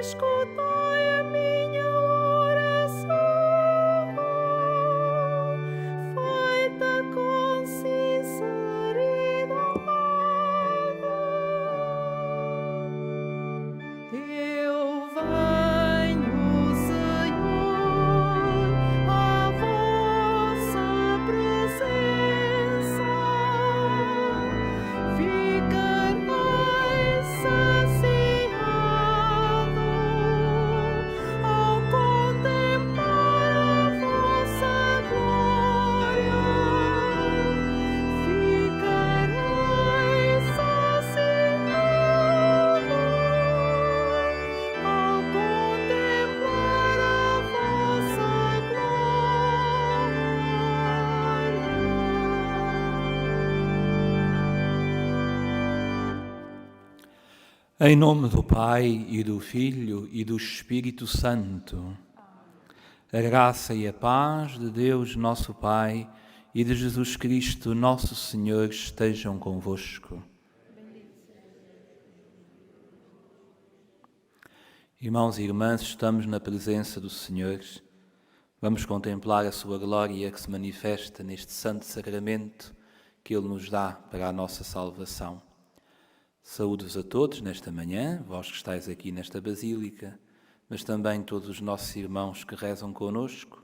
escutai a minha oração, feita com sinceridade. Eu venho, Senhor, à vossa presença, ficarei saciado ao contemplar a vossa glória. Ficarei saciado ao contemplar a vossa glória. Em nome do Pai, e do Filho, e do Espírito Santo, a graça e a paz de Deus, nosso Pai, e de Jesus Cristo, nosso Senhor, estejam convosco. Irmãos e irmãs, estamos na presença do Senhor. Vamos contemplar a sua glória que se manifesta neste santo sacramento que Ele nos dá para a nossa salvação. Saúdo-vos a todos nesta manhã, vós que estáis aqui nesta Basílica, mas também todos os nossos irmãos que rezam connosco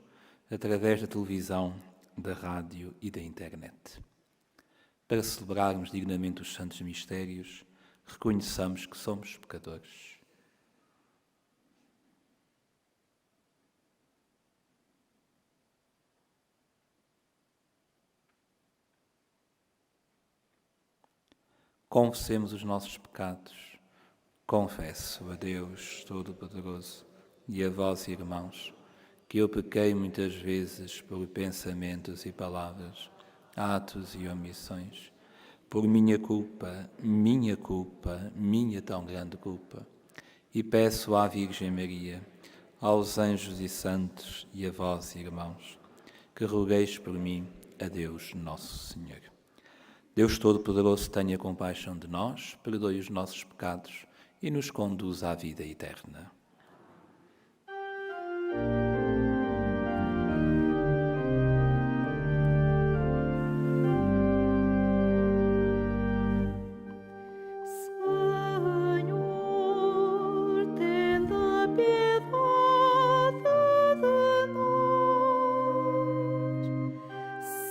através da televisão, da rádio e da internet. Para celebrarmos dignamente os santos mistérios, reconheçamos que somos pecadores. Confessemos os nossos pecados. Confesso a Deus Todo-Poderoso e a vós, irmãos, que eu pequei muitas vezes por pensamentos e palavras, atos e omissões, por minha culpa, minha tão grande culpa. E peço à Virgem Maria, aos anjos e santos e a vós, irmãos, que rogueis por mim a Deus Nosso Senhor. Deus Todo-Poderoso tenha compaixão de nós, perdoe os nossos pecados e nos conduza à vida eterna. Senhor, tende piedade de nós.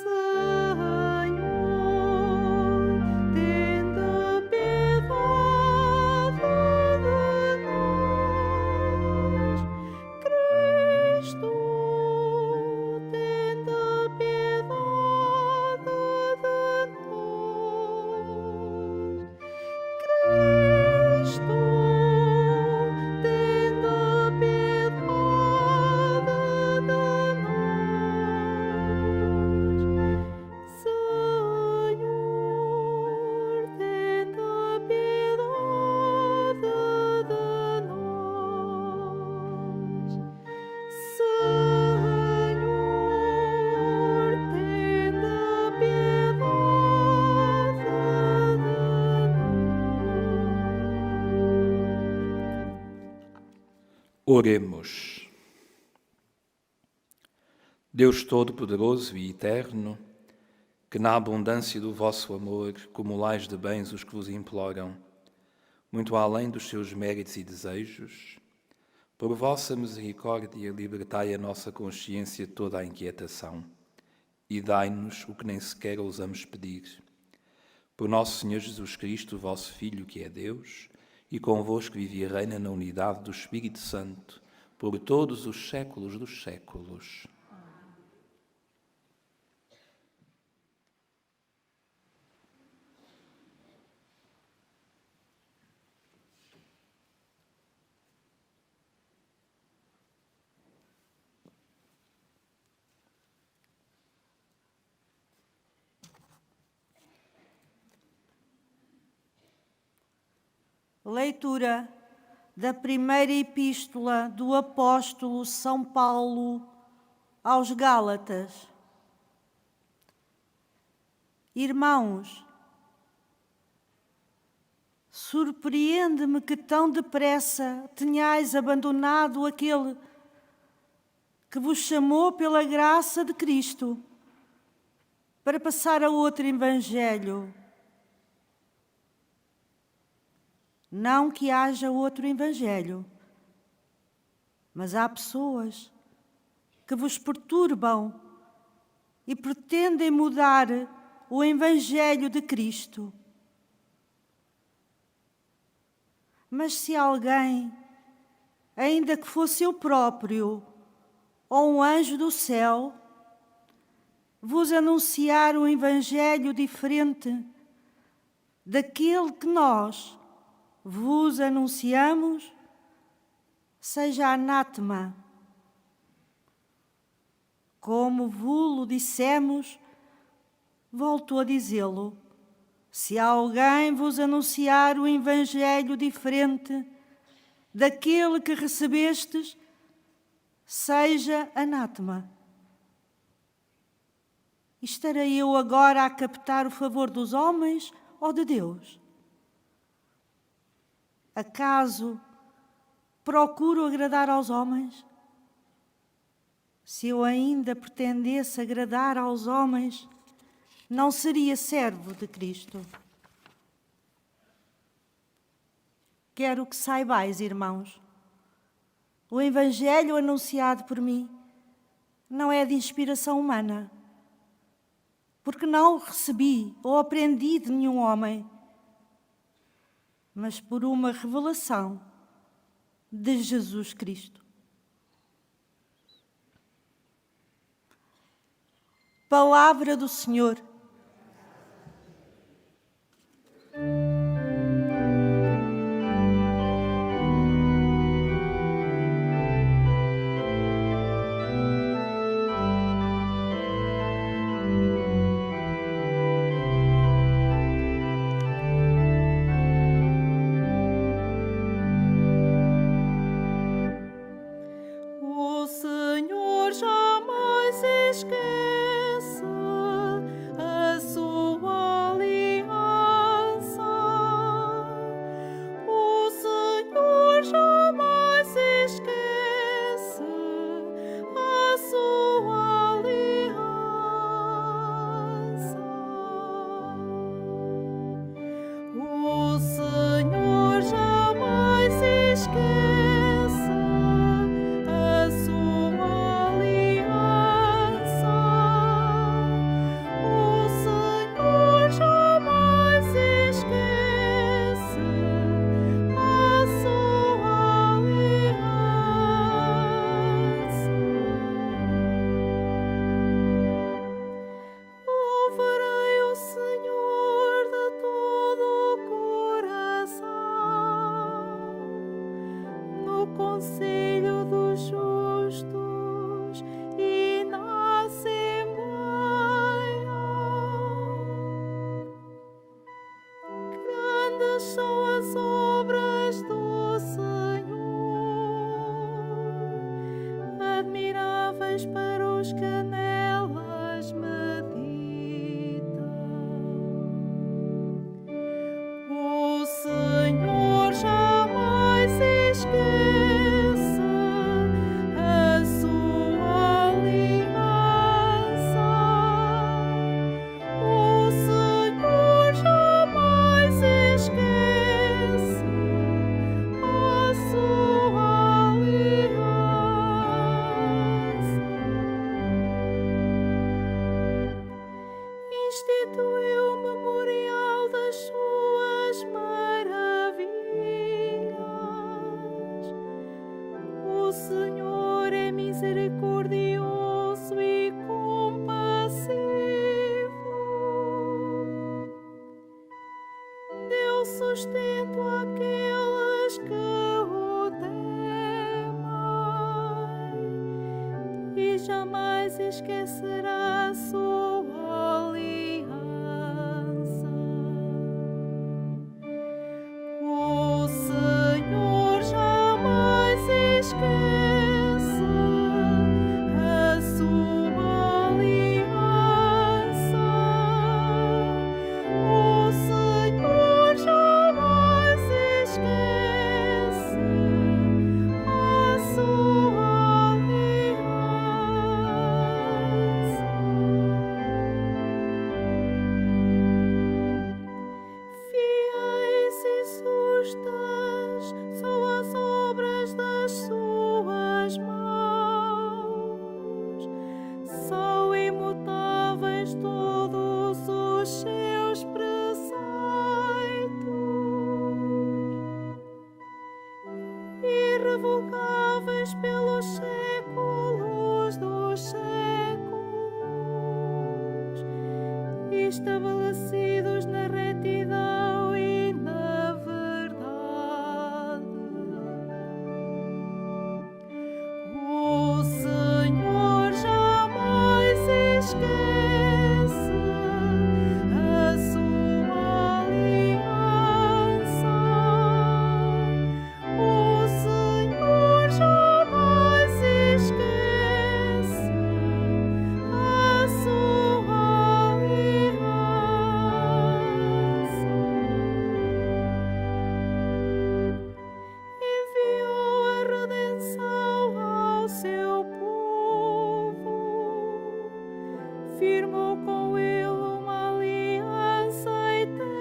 Senhor, tende piedade de nós. Cristo, tende piedade de nós. Cristo, tende piedade de nós. Senhor, tende piedade de nós. Senhor, tende piedade de nós. Oremos. Deus Todo-Poderoso e Eterno, que na abundância do vosso amor cumulais de bens os que vos imploram, muito além dos seus méritos e desejos, por vossa misericórdia libertai a nossa consciência de toda a inquietação e dai-nos o que nem sequer ousamos pedir. Por nosso Senhor Jesus Cristo, vosso Filho, que é Deus, e convosco vive e reina na unidade do Espírito Santo, por todos os séculos dos séculos. Leitura da primeira epístola do apóstolo São Paulo aos Gálatas. Irmãos, Surpreende-me que tão depressa tenhais abandonado aquele que vos chamou pela graça de Cristo para passar a outro evangelho. Não que haja outro evangelho, mas há pessoas que vos perturbam e pretendem mudar o evangelho de Cristo. Mas se alguém, ainda que fosse eu próprio ou um anjo do céu, vos anunciar um evangelho diferente daquele que nós vos anunciamos, seja anátema. Como vulo dissemos, volto a dizê-lo: se alguém vos anunciar o evangelho diferente daquele que recebestes, seja anátema. Estarei eu agora a captar o favor dos homens ou de Deus? Acaso procuro agradar aos homens? Se eu ainda pretendesse agradar aos homens, não seria servo de Cristo. Quero que saibais, irmãos, o evangelho anunciado por mim não é de inspiração humana, porque não o recebi ou aprendi de nenhum homem, mas por uma revelação de Jesus Cristo. Palavra do Senhor. O Senhor jamais esquece a sua aliança. O Senhor jamais esquece a sua aliança. O Senhor jamais esquece a sua aliança. O Senhor jamais esquece a sua aliança. Louvarei o Senhor de todo o coração, no conselho dos justos e na Assembleia. Grandes são as obras do Senhor, admiráveis para os que nelas meditam. O Senhor jamais esquece a sua aliança. O Senhor jamais esquece a sua aliança. Instituiu o memorial das suas maravilhas. O Senhor é misericordioso e compassivo. Deu sustento àqueles que o temem e jamais esquecerá a sua aliança. O Senhor jamais esquece a sua aliança. O Senhor jamais irrevogáveis pelos séculos dos séculos, estabelecidos na retidão e na verdade. O Senhor jamais esquece a sua aliança. O Senhor jamais esquece a sua aliança. Enviou a redenção ao seu povo, firmou com ele uma aliança eterna.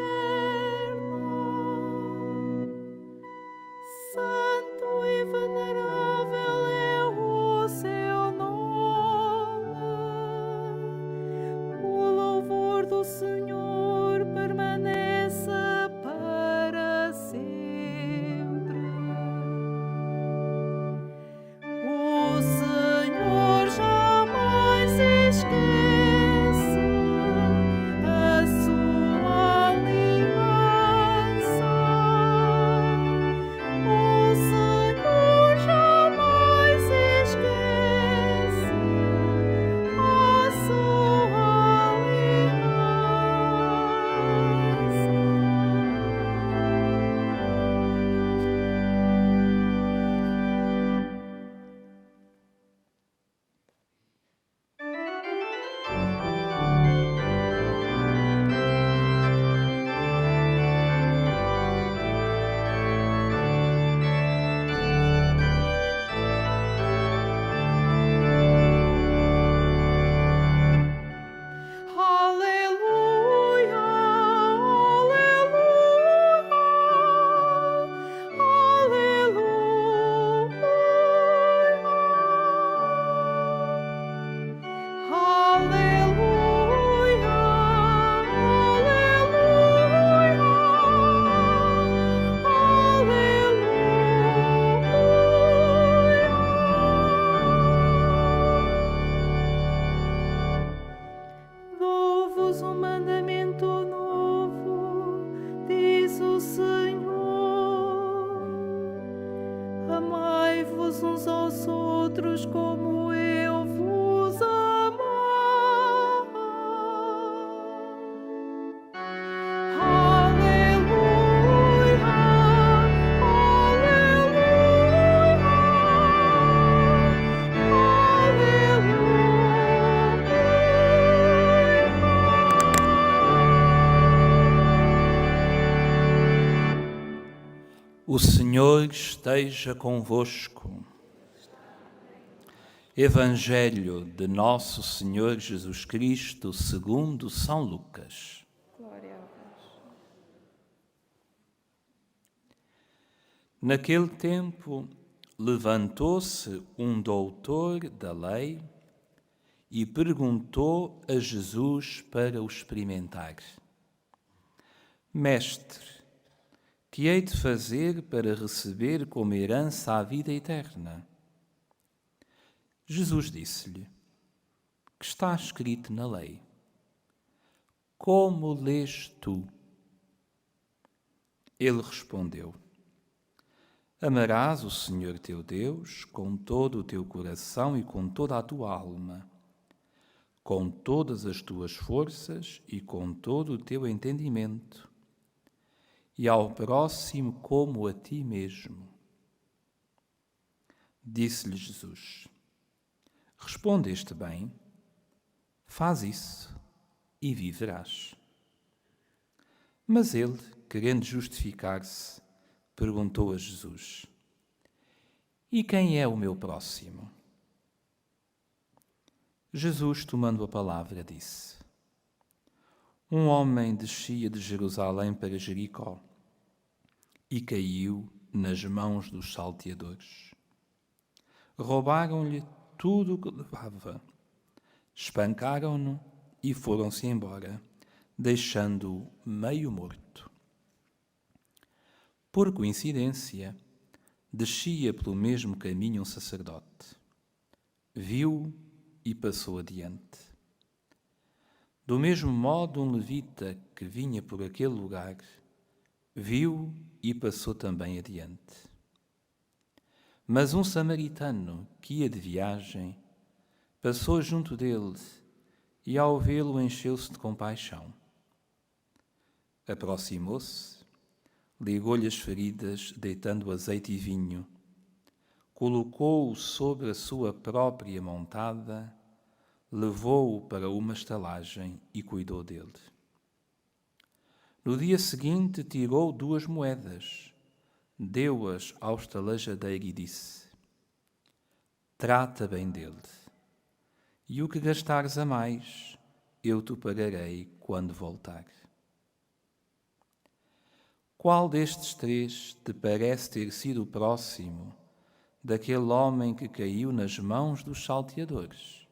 Santo e venerável é o seu nome. O louvor do Senhor permanece para sempre. O Senhor jamais esquece a sua aliança. O Senhor jamais esquece a sua aliança. Aleluia, aleluia, dou-vos um mandamento novo, diz o Senhor. Amai-vos uns aos outros como eu vos amei. Aleluia, O Senhor esteja convosco. Evangelho de Nosso Senhor Jesus Cristo segundo São Lucas. glória a vós. Naquele tempo, levantou-se um doutor da lei e perguntou a Jesus para o experimentar: Mestre, que hei de fazer para receber como herança a vida eterna? Jesus disse-lhe: Que está escrito na lei? Como lês tu? Ele respondeu: Amarás o Senhor teu Deus com todo o teu coração e com toda a tua alma, com todas as tuas forças e com todo o teu entendimento, e ao próximo como a ti mesmo. Disse-lhe Jesus: Respondeste bem, faz isso e viverás. Mas ele, querendo justificar-se, perguntou a Jesus: E quem é o meu próximo? Jesus, tomando a palavra, disse: Um homem descia de Jerusalém para Jericó e caiu nas mãos dos salteadores. Roubaram-lhe tudo o que levava, espancaram-no e foram-se embora, deixando-o meio morto. Por coincidência, descia pelo mesmo caminho um sacerdote. Viu e passou adiante. Do mesmo modo, um levita que vinha por aquele lugar, viu e passou também adiante. Mas um samaritano que ia de viagem passou junto dele e, ao vê-lo, encheu-se de compaixão. Aproximou-se, ligou-lhe as feridas, deitando azeite e vinho, colocou-o sobre a sua própria montada, levou-o para uma estalagem e cuidou dele. No dia seguinte, tirou 2 moedas, deu-as ao estalajadeiro e disse: trata bem dele, e o que gastares a mais, eu te pagarei quando voltar. Qual destes 3 te parece ter sido o próximo daquele homem que caiu nas mãos dos salteadores?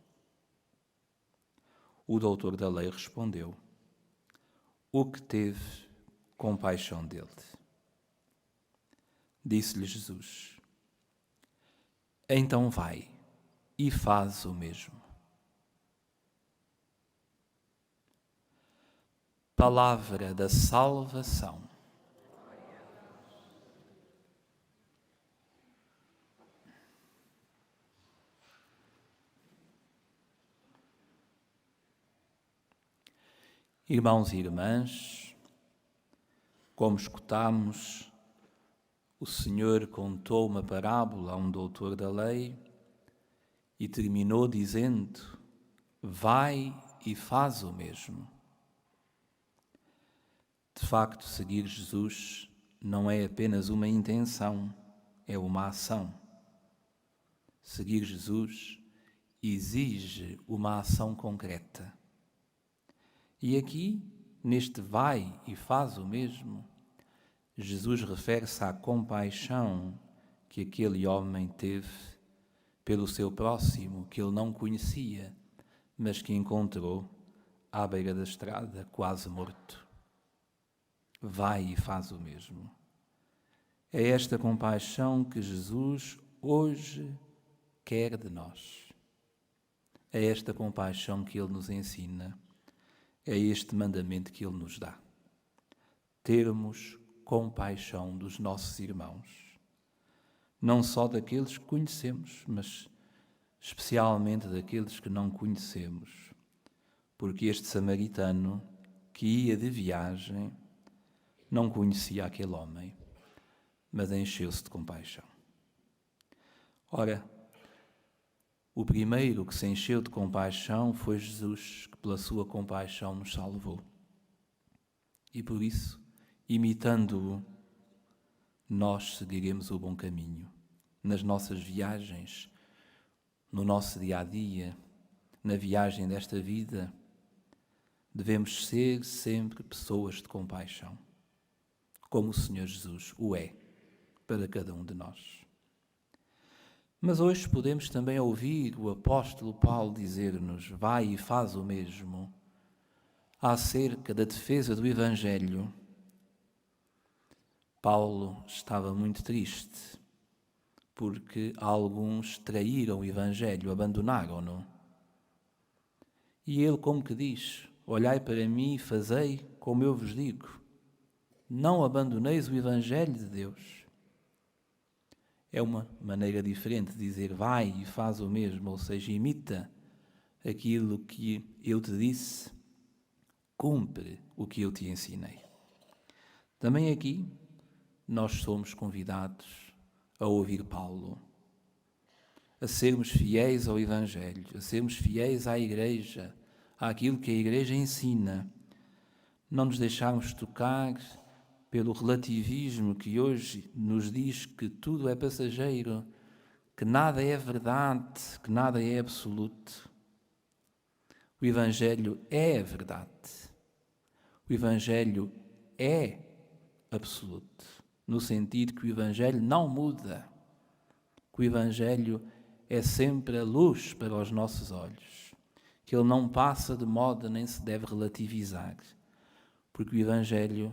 O doutor da lei respondeu: o que teve compaixão dele. Disse-lhe Jesus: então vai e faz o mesmo. Palavra da salvação. Irmãos e irmãs, como escutamos, o Senhor contou uma parábola a um doutor da lei e terminou dizendo: vai e faz o mesmo. De facto, seguir Jesus não é apenas uma intenção, é uma ação. Seguir Jesus exige uma ação concreta. E aqui, neste vai e faz o mesmo, Jesus refere-se à compaixão que aquele homem teve pelo seu próximo, que ele não conhecia, mas que encontrou à beira da estrada, quase morto. Vai e faz o mesmo. É esta compaixão que Jesus hoje quer de nós. É esta compaixão que Ele nos ensina. É este mandamento que Ele nos dá. Termos compaixão dos nossos irmãos. Não só daqueles que conhecemos, mas especialmente daqueles que não conhecemos. Porque este samaritano que ia de viagem não conhecia aquele homem, mas encheu-se de compaixão. Ora, o primeiro que se encheu de compaixão foi Jesus, que pela sua compaixão nos salvou. E por isso, imitando-o, nós seguiremos o bom caminho. Nas nossas viagens, no nosso dia-a-dia, na viagem desta vida, devemos ser sempre pessoas de compaixão, como o Senhor Jesus o é para cada um de nós. Mas hoje podemos também ouvir o apóstolo Paulo dizer-nos: vai e faz o mesmo, acerca da defesa do Evangelho. Paulo estava muito triste, porque alguns traíram o Evangelho, abandonaram-no. E ele, como que diz: olhai para mim e fazei como eu vos digo. Não abandoneis o Evangelho de Deus. É uma maneira diferente de dizer vai e faz o mesmo, ou seja, imita aquilo que eu te disse, cumpre o que eu te ensinei. Também aqui nós somos convidados a ouvir Paulo, a sermos fiéis ao Evangelho, a sermos fiéis à Igreja, àquilo que a Igreja ensina, não nos deixarmos tocar pelo relativismo que hoje nos diz que tudo é passageiro, que nada é verdade, que nada é absoluto. O Evangelho é a verdade. O Evangelho é absoluto, no sentido que o Evangelho não muda, que o Evangelho é sempre a luz para os nossos olhos, que ele não passa de moda nem se deve relativizar, porque o Evangelho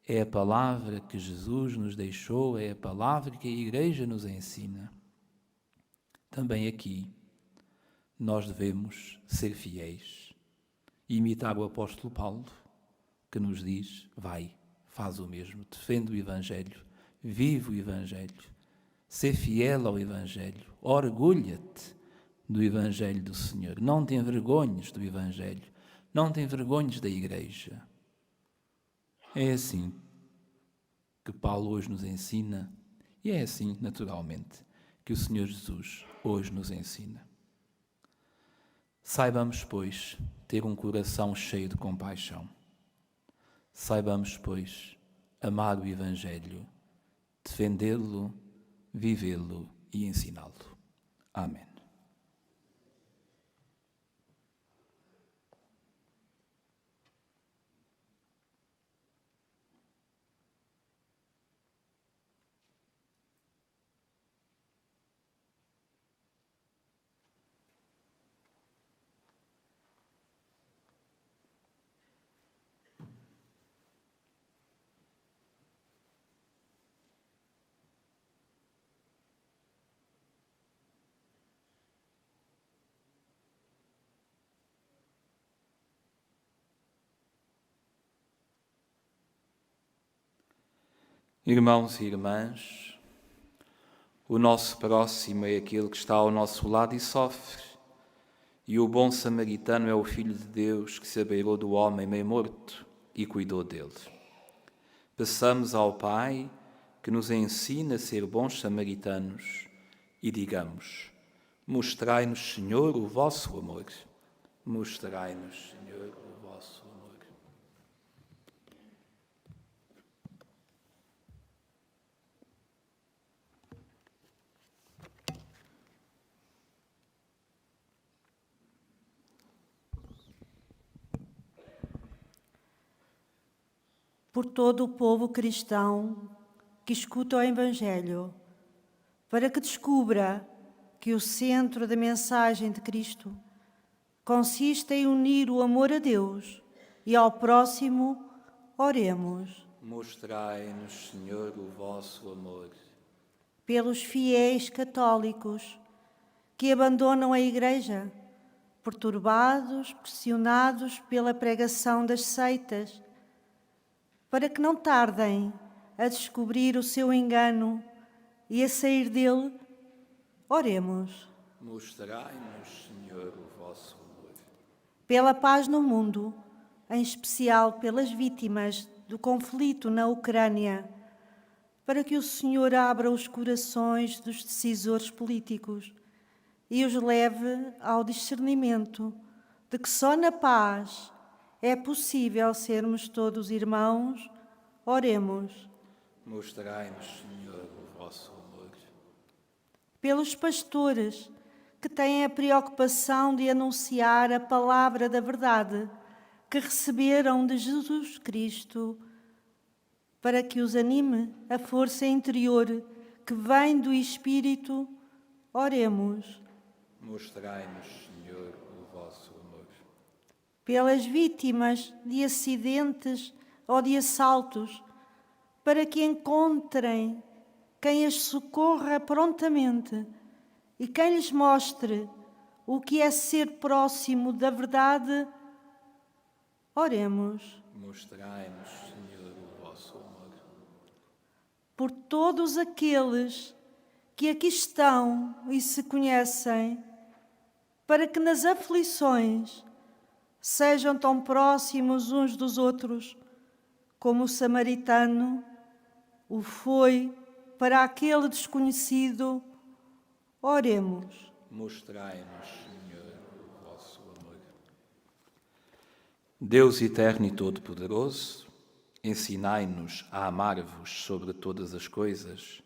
É a palavra que Jesus nos deixou, é a palavra que a Igreja nos ensina. Também aqui, nós devemos ser fiéis e imitar o apóstolo Paulo, que nos diz: vai, faz o mesmo, defende o Evangelho, vive o Evangelho, sê fiel ao Evangelho, orgulha-te do Evangelho do Senhor, não te envergonhes do Evangelho, não te envergonhes da Igreja. É assim que Paulo hoje nos ensina e é assim, naturalmente, que o Senhor Jesus hoje nos ensina. Saibamos, pois, ter um coração cheio de compaixão. Saibamos, pois, amar o Evangelho, defendê-lo, vivê-lo e ensiná-lo. Amém. Irmãos e irmãs, o nosso próximo é aquele que está ao nosso lado e sofre, e o bom samaritano é o Filho de Deus que se abeirou do homem meio morto e cuidou dele. Peçamos ao Pai que nos ensine a ser bons samaritanos e digamos: mostrai-nos, Senhor, o vosso amor. Mostrai-nos, Senhor, o vosso amor. Por todo o povo cristão que escuta o Evangelho, para que descubra que o centro da mensagem de Cristo consiste em unir o amor a Deus e ao próximo, oremos. Mostrai-nos, Senhor, o vosso amor. Pelos fiéis católicos que abandonam a Igreja, perturbados, pressionados pela pregação das seitas, para que não tardem a descobrir o seu engano e a sair dele, oremos. Mostrai-nos, Senhor, o vosso amor. Pela paz no mundo, em especial pelas vítimas do conflito na Ucrânia, para que o Senhor abra os corações dos decisores políticos e os leve ao discernimento de que só na paz é possível sermos todos irmãos, oremos. Mostrai-nos, Senhor, o vosso amor. Pelos pastores que têm a preocupação de anunciar a palavra da verdade que receberam de Jesus Cristo, para que os anime a força interior que vem do Espírito, oremos. Mostrai-nos, Senhor, o vosso amor. Pelas vítimas de acidentes ou de assaltos, para que encontrem quem as socorra prontamente e quem lhes mostre o que é ser próximo da verdade, oremos. Mostrai-nos, Senhor, o vosso amor. Por todos aqueles que aqui estão e se conhecem, para que nas aflições sejam tão próximos uns dos outros, como o samaritano o foi para aquele desconhecido, oremos. Mostrai-nos, Senhor, o vosso amor. Deus eterno e todo-poderoso, ensinai-nos a amar-vos sobre todas as coisas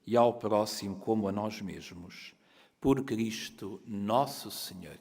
e ao próximo como a nós mesmos, por Cristo nosso Senhor.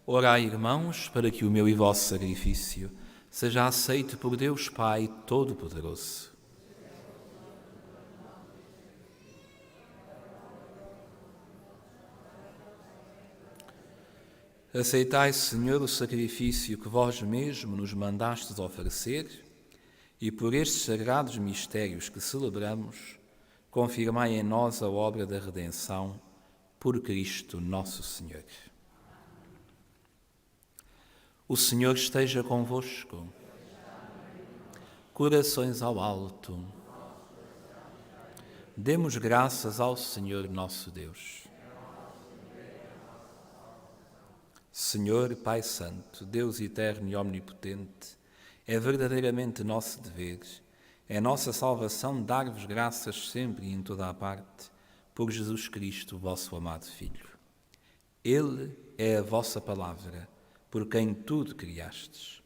Orai, irmãos, para que o meu e vosso sacrifício seja aceito por Deus Pai Todo-Poderoso. Aceitai, Senhor, o sacrifício que vós mesmo nos mandastes oferecer e por estes sagrados mistérios que celebramos, confirmai em nós a obra da redenção por Cristo nosso Senhor. O Senhor esteja convosco. Corações ao alto. Demos graças ao Senhor nosso Deus. Senhor, Pai Santo, Deus eterno e omnipotente, é verdadeiramente nosso dever, é nossa salvação dar-vos graças sempre e em toda a parte, por Jesus Cristo, vosso amado Filho. Ele é a vossa palavra, por quem tudo criastes.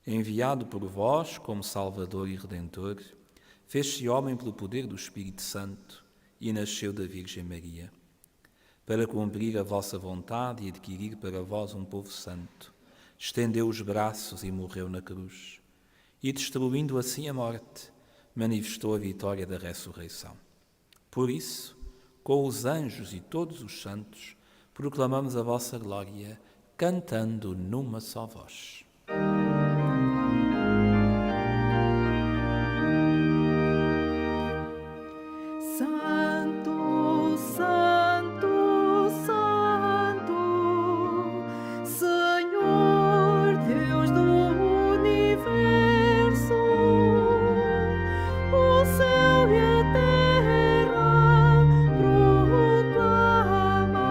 Enviado por vós como Salvador e Redentor, fez-se homem pelo poder do Espírito Santo e nasceu da Virgem Maria. Para cumprir a vossa vontade e adquirir para vós um povo santo, estendeu os braços e morreu na cruz. E, destruindo assim a morte, manifestou a vitória da ressurreição. Por isso, com os anjos e todos os santos, proclamamos a vossa glória, cantando numa só voz. Santo, Santo, Santo, Senhor Deus do universo, o céu e a terra proclamam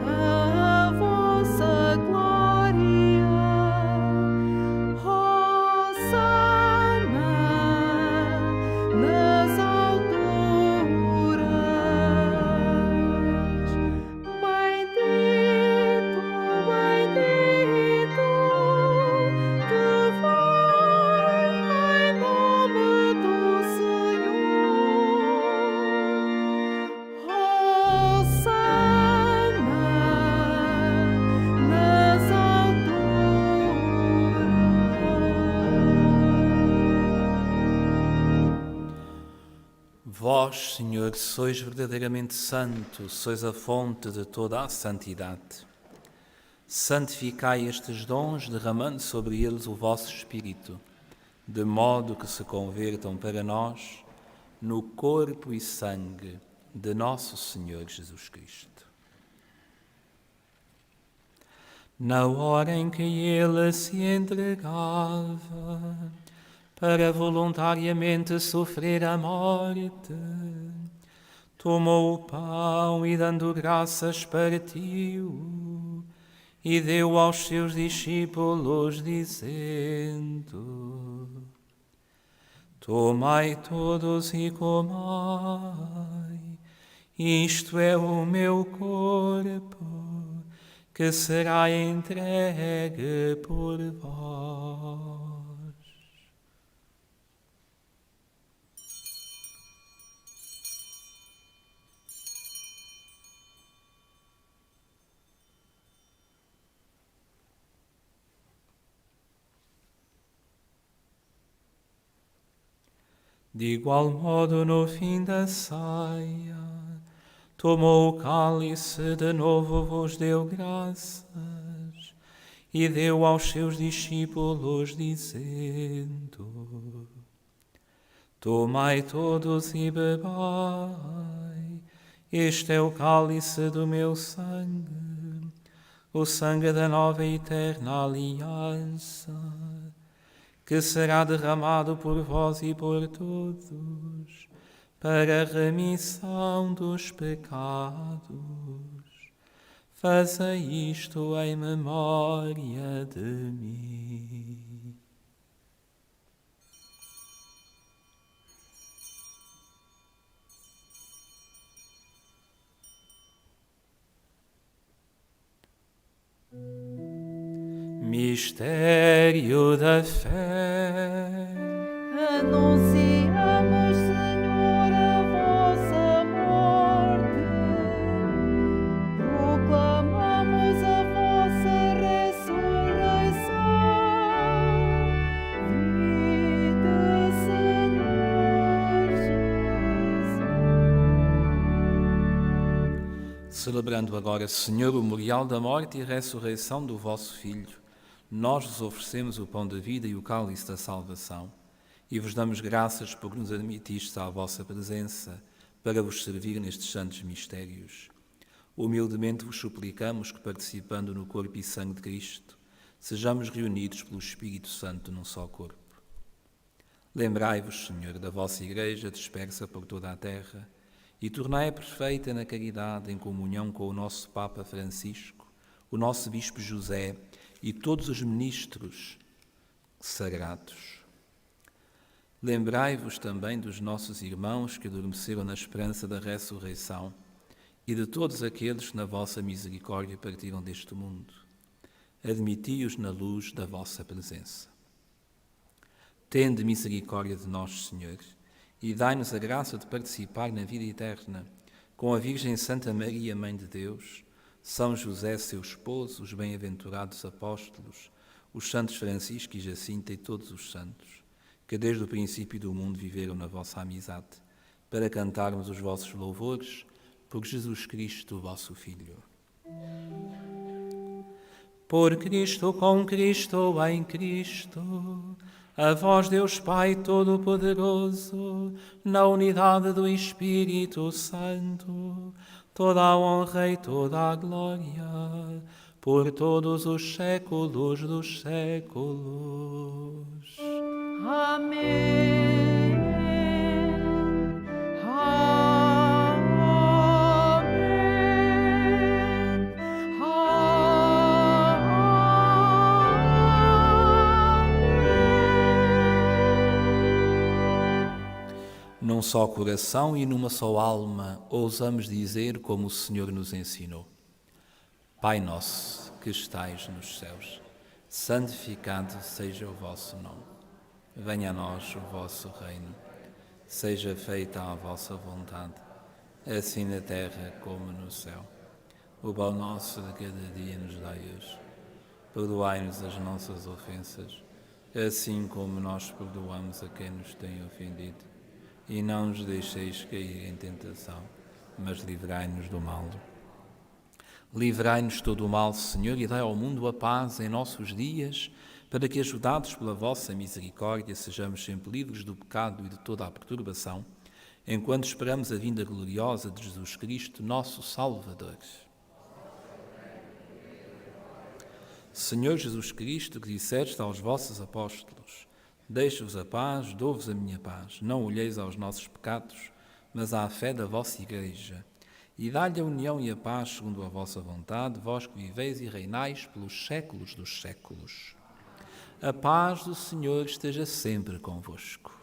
a vossa glória. Hosana nas alturas. Bendito, bendito, que vem em nome do Senhor. Hosana nas alturas. Vós, Senhor, sois verdadeiramente santo, sois a fonte de toda a santidade. Santificai estes dons, derramando sobre eles o vosso Espírito, de modo que se convertam para nós no corpo e sangue de nosso Senhor Jesus Cristo. Na hora em que ele se entregava para voluntariamente sofrer a morte, tomou o pão e, dando graças, partiu e deu aos seus discípulos, dizendo: Tomai todos e comai, isto é o meu corpo, que será entregue por vós. De igual modo, no fim da ceia, tomou o cálice, de novo vos deu graças, e deu aos seus discípulos, dizendo: Tomai todos e bebai, este é o cálice do meu sangue, o sangue da nova e eterna aliança, que será derramado por vós e por todos, para a remissão dos pecados. Fazei isto em memória de mim. Mistério da fé. Anunciamos, Senhor, a vossa morte, proclamamos a vossa Celebrando agora, Senhor, o memorial da morte e ressurreição do vosso Filho, nós vos oferecemos o pão da vida e o cálice da salvação, e vos damos graças por nos admitistes à vossa presença para vos servir nestes santos mistérios. Humildemente vos suplicamos que, participando no corpo e sangue de Cristo, sejamos reunidos pelo Espírito Santo num só corpo. Lembrai-vos, Senhor, da vossa Igreja dispersa por toda a terra e tornai-a perfeita na caridade, em comunhão com o nosso Papa Francisco, o nosso Bispo José e todos os ministros sagrados. Lembrai-vos também dos nossos irmãos que adormeceram na esperança da ressurreição e de todos aqueles que na vossa misericórdia partiram deste mundo. Admiti-os na luz da vossa presença. Tende misericórdia de nós, Senhor, e dai-nos a graça de participar na vida eterna com a Virgem Santa Maria, Mãe de Deus, São José, seu esposo, os bem-aventurados apóstolos, os santos Francisco e Jacinta e todos os santos, que desde o princípio do mundo viveram na vossa amizade, para cantarmos os vossos louvores por Jesus Cristo, vosso Filho. Por Cristo, com Cristo, em Cristo, a vós, Deus Pai Todo-Poderoso, na unidade do Espírito Santo, toda a honra e toda a glória, por todos os séculos dos séculos. Amém. Num só coração e numa só alma, ousamos dizer como o Senhor nos ensinou. Pai nosso, que estais nos céus, santificado seja o vosso nome. Venha a nós o vosso reino. Seja feita a vossa vontade, assim na terra como no céu. O pão nosso de cada dia nos dai hoje. Perdoai-nos as nossas ofensas, assim como nós perdoamos a quem nos tem ofendido. E não nos deixeis cair em tentação, mas livrai-nos do mal. Livrai-nos de todo o mal, Senhor, e dai ao mundo a paz em nossos dias, para que, ajudados pela vossa misericórdia, sejamos sempre livres do pecado e de toda a perturbação, enquanto esperamos a vinda gloriosa de Jesus Cristo, nosso Salvador. Senhor Jesus Cristo, que disseste aos vossos apóstolos: deixo-vos a paz, dou-vos a minha paz. Não olheis aos nossos pecados, mas à fé da vossa Igreja. E dá-lhe a união e a paz segundo a vossa vontade, vós que viveis e reinais pelos séculos dos séculos. A paz do Senhor esteja sempre convosco.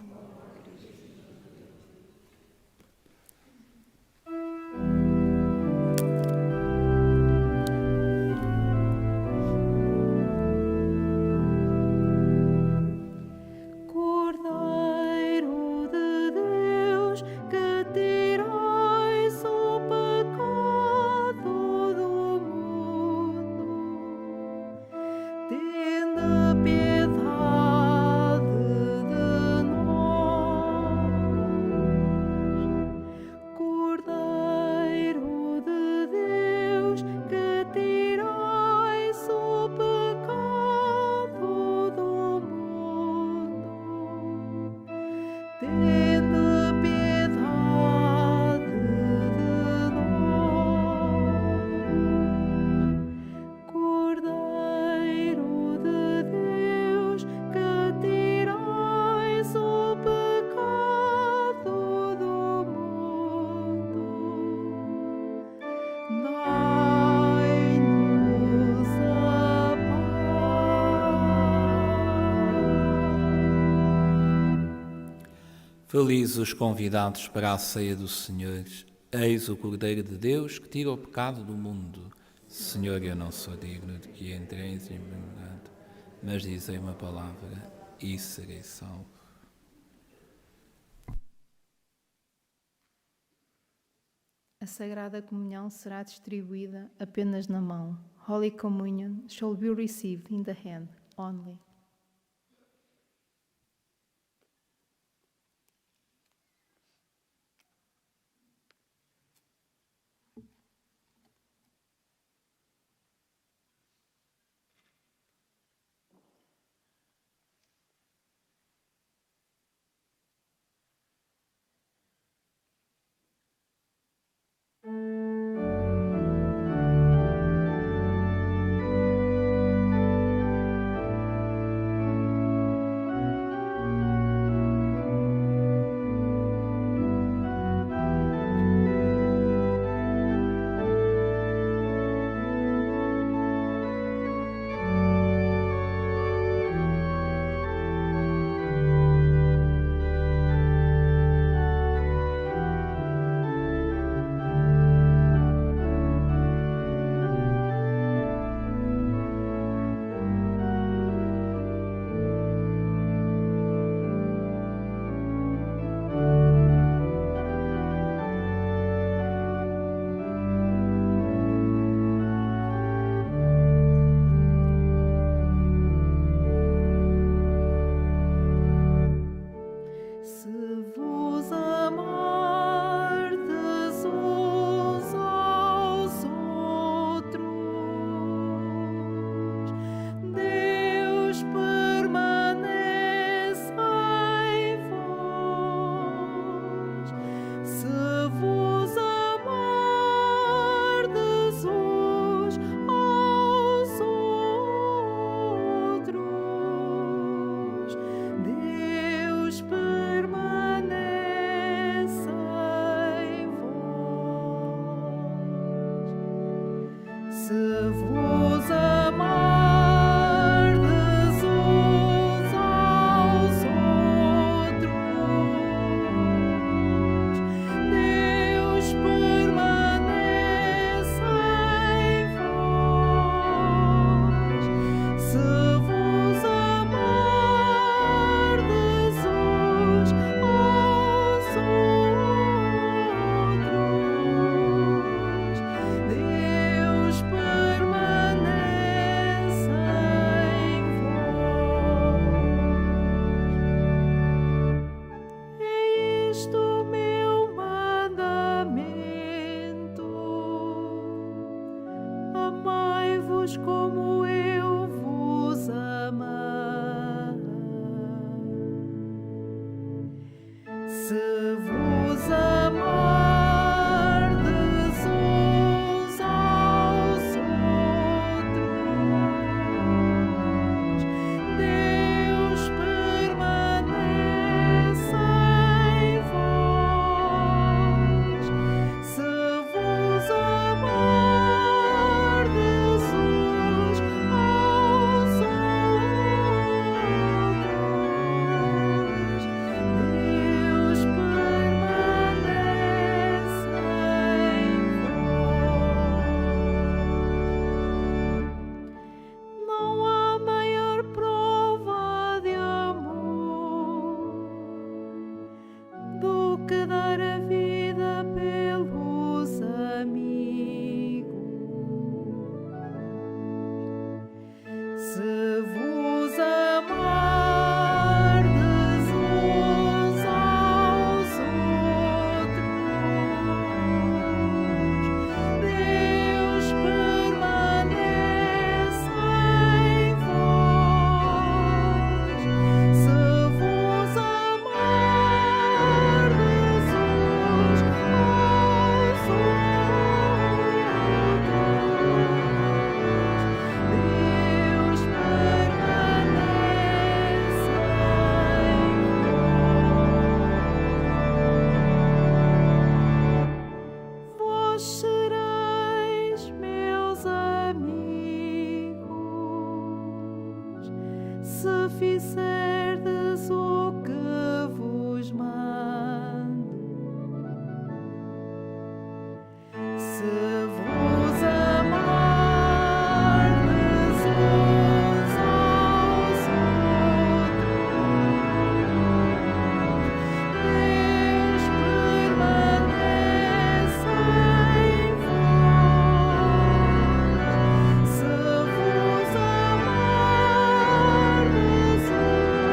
Felizes os convidados para a ceia do Senhor. Eis o Cordeiro de Deus que tira o pecado do mundo. Senhor, eu não sou digno de que entreis em meu lugar, mas dizei uma palavra e serei salvo. A Sagrada Comunhão será distribuída apenas na mão. Holy Communion shall be received in the hand only. Se vos amardes uns aos outros, Deus permanece em vós. Se vos amardes uns aos outros, Deus permanece em vós. É isto o meu mandamento: amai-vos como eu vos amei. Se vos amardes uns aos outros, Deus permanece em vós. Se vos amardes uns aos outros, Deus permanece em vós. Não há maior prova de amor do que dar a vida pelos amigos. Se vos amardes uns aos outros, Deus permanece em vós. Se vos amardes uns aos outros, Deus permanece em vós. Vós sereis meus amigos se fizerdes o que vos mando. Se vos amardes uns aos outros, Deus permanece em vós. Se vos amardes uns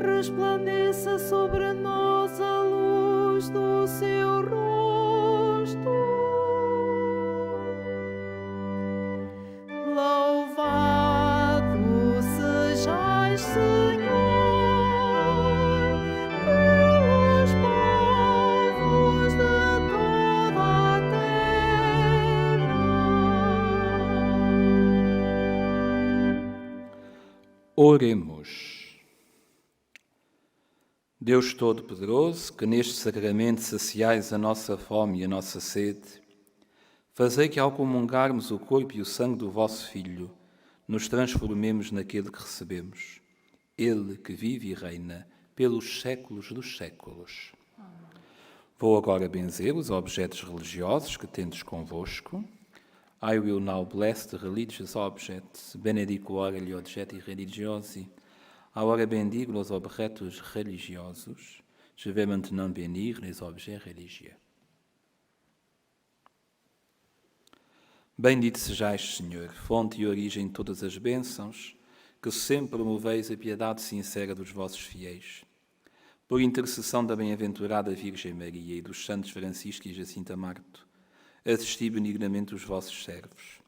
resplandeça sobre nós a luz do seu rosto. Louvado sejais, Senhor, pelos povos de toda a terra. Oremos. Deus Todo-Poderoso, que neste sacramento saciais a nossa fome e a nossa sede, fazei que ao comungarmos o corpo e o sangue do vosso Filho, nos transformemos naquele que recebemos. Ele que vive e reina pelos séculos dos séculos. Vou agora benzer os objetos religiosos que tendes convosco. I will now bless the religious objects, benedico ora gli oggetti religiosi. Agora bendigo os objetos religiosos. Je vais maintenant bénir les objets religieux. Bendito sejais, Senhor, fonte e origem de todas as bênçãos, que sempre promoveis a piedade sincera dos vossos fiéis. Por intercessão da bem-aventurada Virgem Maria e dos santos Francisco e Jacinta Marto, assisti benignamente os vossos servos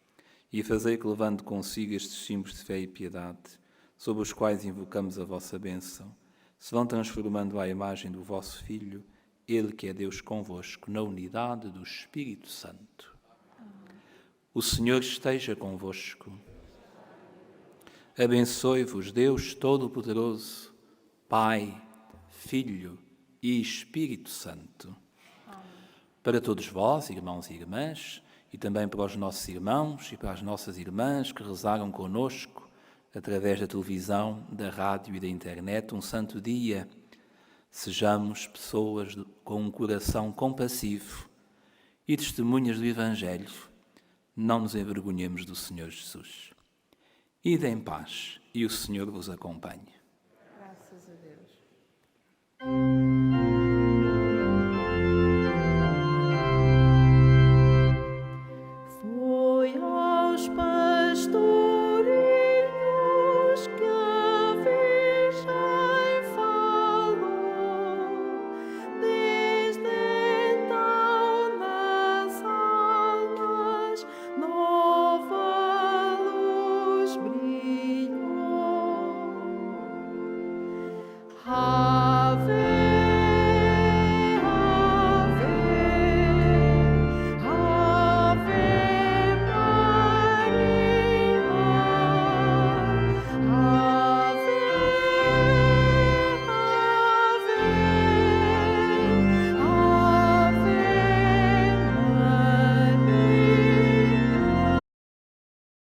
e fazei que, levando consigo estes símbolos de fé e piedade, sob os quais invocamos a vossa bênção, se vão transformando à imagem do vosso Filho, Ele que é Deus convosco, na unidade do Espírito Santo. O Senhor esteja convosco. Abençoe-vos Deus Todo-Poderoso, Pai, Filho e Espírito Santo. Para todos vós, irmãos e irmãs, e também para os nossos irmãos e para as nossas irmãs que rezaram conosco, através da televisão, da rádio e da internet, um santo dia. Sejamos pessoas com um coração compassivo e testemunhas do Evangelho. Não nos envergonhemos do Senhor Jesus. Ide em paz e o Senhor vos acompanhe. Graças a Deus.